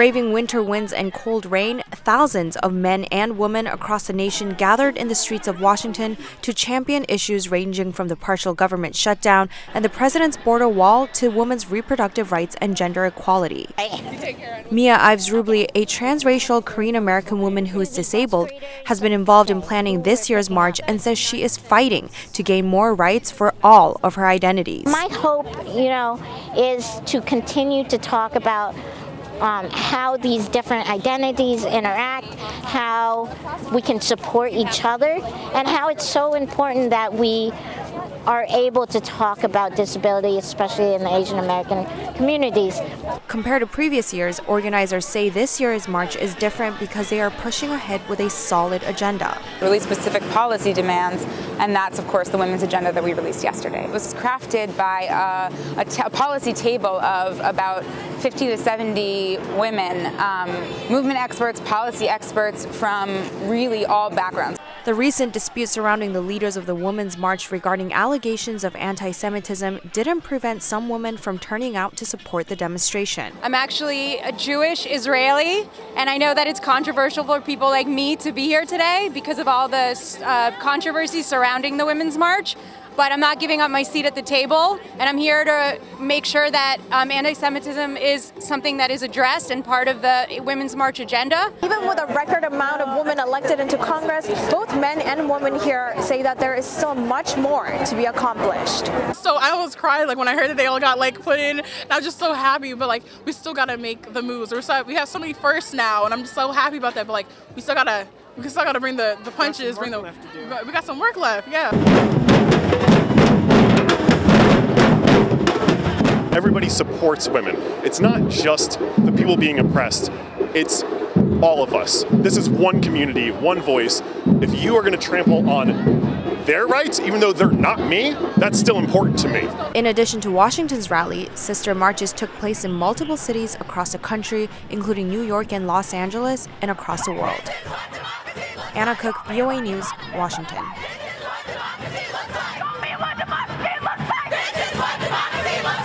Braving winter winds and cold rain, thousands of men and women across the nation gathered in the streets of Washington to champion issues ranging from the partial government shutdown and the president's border wall to women's reproductive rights and gender equality. Mia Ives-Rubli, a transracial Korean-American woman who is disabled, has been involved in planning this year's march and says she is fighting to gain more rights for all of her identities. My hope, is to continue to talk about how these different identities interact, how we can support each other, and how it's so important that we are able to talk about disability, especially in the Asian American communities. Compared to previous years, organizers say this year's march is different because they are pushing ahead with a solid agenda. Really specific policy demands, and that's of course the women's agenda that we released yesterday. It was crafted by a policy table of about 50 to 70 women, movement experts, policy experts from really all backgrounds. The recent dispute surrounding the leaders of the Women's March regarding allegations of anti-Semitism didn't prevent some women from turning out to support the demonstration. I'm actually a Jewish Israeli, and I know that it's controversial for people like me to be here today because of all the controversy surrounding the Women's March. But I'm not giving up my seat at the table, and I'm here to make sure that anti-Semitism is something that is addressed and part of the Women's March agenda. Even with a record amount of women elected into Congress, both men and women here say that there is still much more to be accomplished. So I almost cried when I heard that they all got put in, and I was just so happy, but we still gotta make the moves. We have so many firsts now, and I'm just so happy about that, but we still gotta bring the punches, we got some work left, yeah. Everybody supports women. It's not just the people being oppressed, it's all of us. This is one community, one voice. If you are going to trample on their rights, even though they're not me, that's still important to me. In addition to Washington's rally, sister marches took place in multiple cities across the country, including New York and Los Angeles, and across the world. Anna Kook, VOA News, Washington.